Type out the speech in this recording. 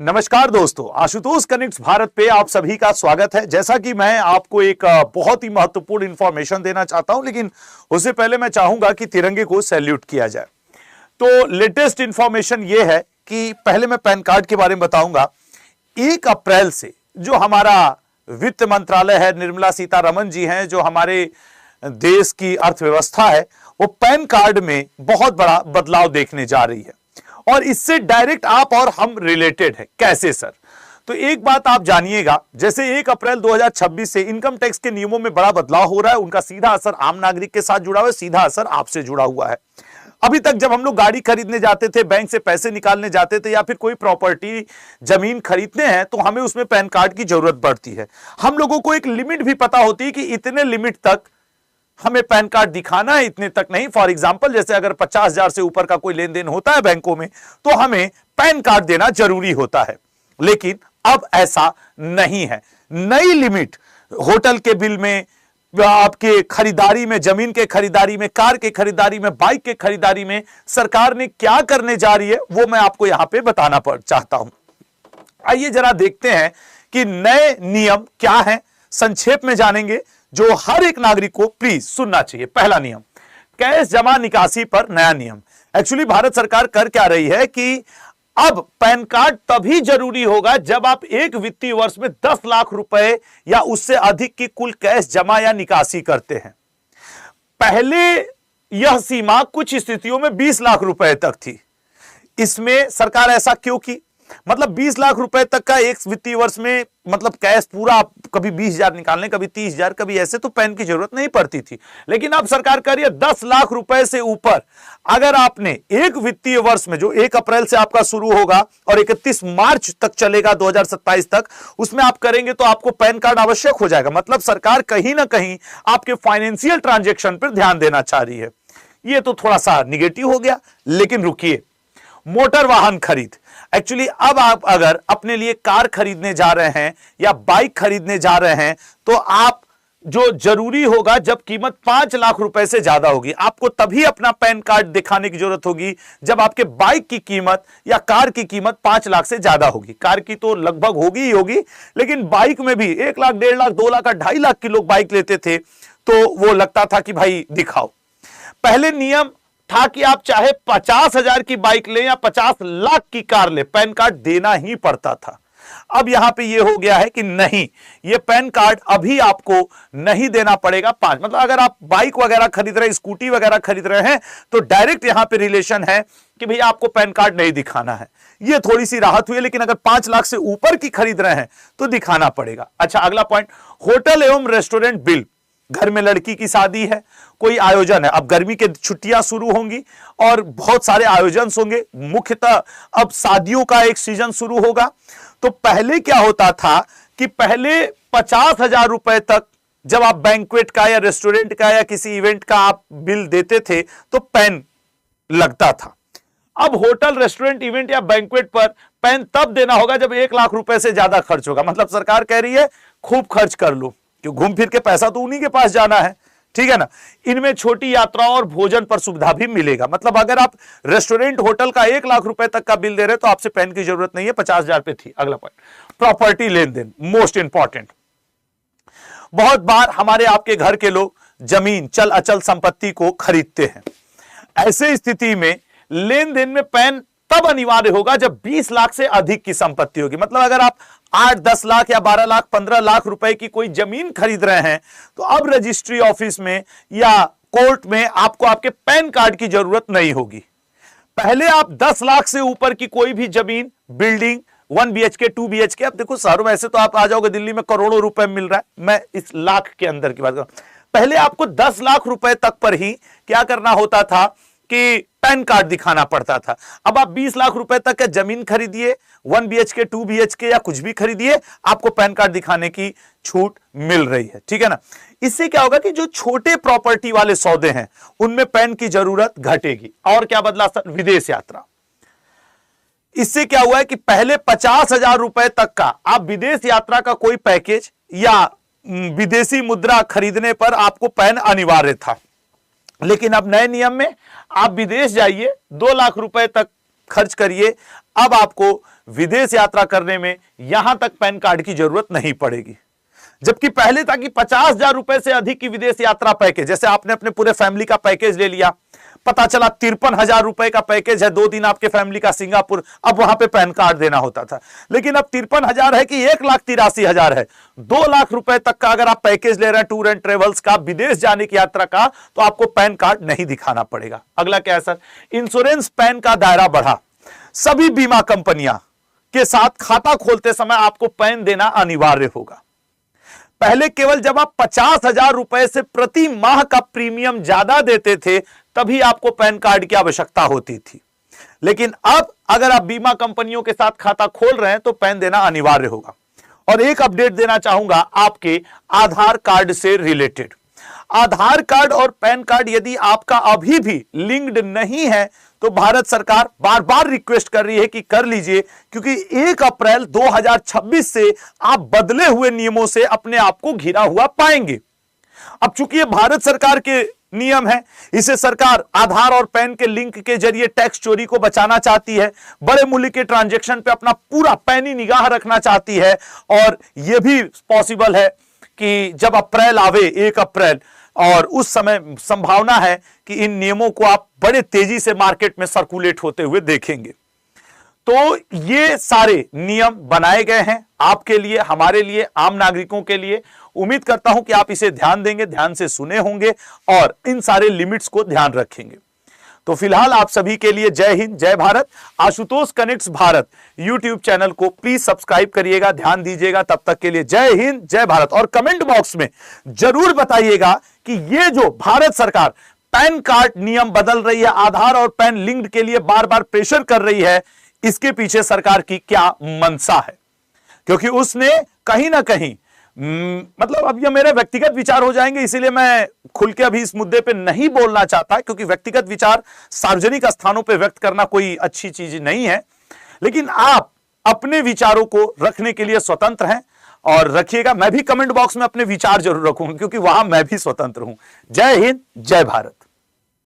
नमस्कार दोस्तों, आशुतोष कनेक्ट्स भारत पे आप सभी का स्वागत है। जैसा कि मैं आपको एक बहुत ही महत्वपूर्ण इंफॉर्मेशन देना चाहता हूं, लेकिन उससे पहले मैं चाहूंगा कि तिरंगे को सैल्यूट किया जाए। तो लेटेस्ट इंफॉर्मेशन यह है कि पहले मैं पैन कार्ड के बारे में बताऊंगा। 1 अप्रैल से जो हमारा वित्त मंत्रालय है, निर्मला सीतारमण जी हैं, जो हमारे देश की अर्थव्यवस्था है, वो पैन कार्ड में बहुत बड़ा बदलाव देखने जा रही है और इससे डायरेक्ट आप और हम रिलेटेड है। कैसे सर? तो एक बात आप जानिएगा, जैसे 1 अप्रैल 2026 से इनकम टैक्स के नियमों में बड़ा बदलाव हो रहा है, उनका सीधा असर आम नागरिक के साथ जुड़ा हुआ है, सीधा असर आपसे जुड़ा हुआ है। अभी तक जब हम लोग गाड़ी खरीदने जाते थे, बैंक से पैसे निकालने जाते थे या फिर कोई प्रॉपर्टी जमीन खरीदते हैं तो हमें उसमें पैन कार्ड की जरूरत पड़ती है। हम लोगों को एक लिमिट भी पता होती है कि इतने लिमिट तक हमें पैन कार्ड दिखाना है, इतने तक नहीं। फॉर एग्जांपल, जैसे अगर 50,000 से ऊपर का कोई लेन देन होता है बैंकों में तो हमें पैन कार्ड देना जरूरी होता है। लेकिन अब ऐसा नहीं है। नई लिमिट होटल के बिल में, आपके खरीदारी में, जमीन के खरीदारी में, कार के खरीदारी में, बाइक के खरीदारी में सरकार ने क्या करने जा रही है वो मैं आपको यहां पे बताना चाहता हूं। आइए जरा देखते हैं कि नए नियम क्या है, संक्षेप में जानेंगे जो हर एक नागरिक को प्लीज सुनना चाहिए। पहला नियम, कैश जमा निकासी पर नया नियम। एक्चुअली भारत सरकार कर क्या रही है कि अब पैन कार्ड तभी जरूरी होगा जब आप एक वित्तीय वर्ष में 10 लाख रुपए या उससे अधिक की कुल कैश जमा या निकासी करते हैं। पहले यह सीमा कुछ स्थितियों में 20 लाख रुपए तक थी। इसमें सरकार ऐसा क्यों की? मतलब 20 लाख रुपए तक का एक वित्तीय वर्ष में, मतलब कैश पूरा, कभी 20,000 निकालने, कभी 30,000, कभी ऐसे, तो पैन की जरूरत नहीं पड़ती थी। लेकिन अब सरकार कह रही है 10 लाख रुपए से ऊपर अगर आपने एक वित्तीय वर्ष में, जो 1 अप्रैल से आपका शुरू होगा और 31 मार्च तक चलेगा 2027 तक, उसमें आप करेंगे तो आपको पैन कार्ड आवश्यक हो जाएगा। मतलब सरकार कहीं ना कहीं आपके फाइनेंशियल ट्रांजेक्शन पर ध्यान देना चाह रही है। यह तो थोड़ा सा निगेटिव हो गया, लेकिन रुकिए, मोटर वाहन खरीद। एक्चुअली अब आप अगर अपने लिए कार खरीदने जा रहे हैं या बाइक खरीदने जा रहे हैं तो आप, जो जरूरी होगा, जब कीमत 5 लाख रुपए से ज्यादा होगी, आपको तभी अपना पैन कार्ड दिखाने की जरूरत होगी जब आपके बाइक की कीमत या कार की कीमत 5 लाख से ज्यादा होगी। कार की तो लगभग होगी ही होगी, लेकिन बाइक में भी 1 लाख, 1.5 लाख, 2 लाख, 2.5 लाख की लोग बाइक लेते थे, तो वो लगता था कि भाई दिखाओ। पहले नियम था कि आप चाहे 50,000 की बाइक ले या 50 लाख की कार ले, पैन कार्ड देना ही पड़ता था। अब यहां पे ये हो गया है कि नहीं, ये पैन कार्ड अभी आपको नहीं देना पड़ेगा। 5, मतलब अगर आप बाइक वगैरह खरीद रहे हैं, स्कूटी वगैरह खरीद रहे हैं, तो डायरेक्ट यहां पे रिलेशन है कि भैया आपको पैन कार्ड नहीं दिखाना है। ये थोड़ी सी राहत हुई है, लेकिन अगर 5 लाख से ऊपर की खरीद रहे हैं तो दिखाना पड़ेगा। अच्छा, अगला पॉइंट, होटल एवं रेस्टोरेंट बिल। घर में लड़की की शादी है, कोई आयोजन है, अब गर्मी के छुट्टियां शुरू होंगी और बहुत सारे आयोजन होंगे, मुख्यतः अब शादियों का एक सीजन शुरू होगा। तो पहले क्या होता था कि पहले 50,000 रुपए तक जब आप बैंक्वेट का या रेस्टोरेंट का या किसी इवेंट का आप बिल देते थे तो पैन लगता था। अब होटल, रेस्टोरेंट, इवेंट या बैंक्वेट पर पैन तब देना होगा जब 1 लाख रुपए से ज्यादा खर्च होगा। मतलब सरकार कह रही है खूब खर्च कर लो, क्यों, घूम फिर के पैसा तो उन्हीं के पास जाना है, ठीक है ना। इनमें छोटी यात्राओं और भोजन पर सुविधा भी मिलेगा। मतलब अगर आप रेस्टोरेंट, होटल का 1 लाख रुपए तक का बिल दे रहे तो आपसे पैन की जरूरत नहीं है, 50,000 पे थी। अगला पॉइंट, प्रॉपर्टी लेन देन, मोस्ट इंपॉर्टेंट। बहुत बार हमारे आपके घर के लोग जमीन, चल अचल संपत्ति को खरीदते हैं। ऐसे स्थिति में लेन देन में पैन तब अनिवार्य होगा जब 20 लाख से अधिक की संपत्ति होगी। मतलब अगर आप 8, 10 लाख या 12 लाख, 15 लाख रुपए की कोई जमीन खरीद रहे हैं तो अब रजिस्ट्री ऑफिस में या कोर्ट में आपको आपके पैन कार्ड की जरूरत नहीं होगी। पहले आप 10 लाख से ऊपर की कोई भी जमीन, बिल्डिंग, 1 BHK, 2 BHK, अब देखो शहरों में ऐसे तो आप आ जाओगे, दिल्ली में करोड़ों रुपए मिल रहा है, मैं इस लाख के अंदर की बात कर रहा हूं। पहले आपको 10 लाख रुपए तक पर ही क्या करना होता था कि पैन कार्ड दिखाना पड़ता था। अब आप 20 लाख रुपए तक का जमीन खरीदिए, 1 BHK, 2 BHK या कुछ भी खरीदिए, आपको पैन कार्ड दिखाने की छूट मिल रही है, ठीक है ना। इससे क्या होगा कि जो छोटे प्रॉपर्टी वाले सौदे हैं उनमें पैन की जरूरत घटेगी। और क्या बदला सर? विदेश यात्रा। इससे क्या हुआ है कि पहले 50,000 रुपए तक का आप विदेश यात्रा का कोई पैकेज या विदेशी मुद्रा खरीदने पर आपको पैन अनिवार्य था, लेकिन अब नए नियम में आप विदेश जाइए, 2 लाख रुपए तक खर्च करिए, अब आपको विदेश यात्रा करने में यहां तक पैन कार्ड की जरूरत नहीं पड़ेगी। जबकि पहले था कि 50,000 रुपए से अधिक की विदेश यात्रा पैकेज, जैसे आपने अपने पूरे फैमिली का पैकेज ले लिया, पता चला 53,000 रुपए का पैकेज है, 2 दिन आपके फैमिली का सिंगापुर, अब वहां पे पैन कार्ड देना होता था। लेकिन अब 53,000 है कि 1,83,000 है, 2 लाख रुपए तक का अगर आप पैकेज ले रहे हैं टूर एंड ट्रेवल्स का, विदेश जाने की यात्रा का, तो आपको पैन कार्ड नहीं दिखाना पड़ेगा। अगला क्या है सर? इंश्योरेंस पैन का दायरा बढ़ा। सभी बीमा कंपनियां के साथ खाता खोलते समय आपको पैन देना अनिवार्य होगा। पहले केवल जब आप 50,000 रुपए से प्रति माह का प्रीमियम ज्यादा देते थे तभी आपको पैन कार्ड की आवश्यकता होती थी, लेकिन अब अगर आप बीमा कंपनियों के साथ खाता खोल रहे हैं तो पैन देना अनिवार्य होगा। और एक अपडेट देना चाहूंगा आपके आधार कार्ड से रिलेटेड। आधार कार्ड और पैन कार्ड यदि आपका अभी भी लिंक्ड नहीं है तो भारत सरकार बार बार रिक्वेस्ट कर रही है कि कर लीजिए, क्योंकि 1 अप्रैल 2026 से आप बदले हुए नियमों से अपने आप को घिरा हुआ पाएंगे। अब चूंकि ये भारत सरकार के नियम है, इसे सरकार आधार और पैन के लिंक के जरिए टैक्स चोरी को बचाना चाहती है, बड़े मूल्य के ट्रांजैक्शन पे अपना पूरा पैनी निगाह रखना चाहती है। और यह भी पॉसिबल है कि जब अप्रैल आवे 1 अप्रैल, और उस समय संभावना है कि इन नियमों को आप बड़े तेजी से मार्केट में सर्कुलेट होते हुए देखेंगे। तो ये सारे नियम बनाए गए हैं आपके लिए, हमारे लिए, आम नागरिकों के लिए। उम्मीद करता हूं कि आप इसे ध्यान देंगे, ध्यान से सुने होंगे और इन सारे लिमिट्स को ध्यान रखेंगे। तो फिलहाल आप सभी के लिए जय हिंद, जय Bharat. Ashutosh connects Bharat YouTube channel को प्लीज सब्सक्राइब करिएगा, ध्यान दीजिएगा। तब तक के लिए जय हिंद, जय भारत। और कमेंट बॉक्स में जरूर बताइएगा कि ये जो भारत सरकार पैन कार्ड नियम बदल रही है, आधार और पैन लिंक्ड के लिए बार बार प्रेशर कर रही है, इसके पीछे सरकार की क्या मंशा है। क्योंकि उसने कहीं ना कहीं मतलब अब ये मेरे व्यक्तिगत विचार हो जाएंगे, इसीलिए मैं खुल के अभी इस मुद्दे पे नहीं बोलना चाहता, क्योंकि व्यक्तिगत विचार सार्वजनिक स्थानों पे व्यक्त करना कोई अच्छी चीज नहीं है। लेकिन आप अपने विचारों को रखने के लिए स्वतंत्र हैं और रखिएगा। मैं भी कमेंट बॉक्स में अपने विचार जरूर रखूंगा, क्योंकि वहां मैं भी स्वतंत्र हूं। जय हिंद, जय भारत।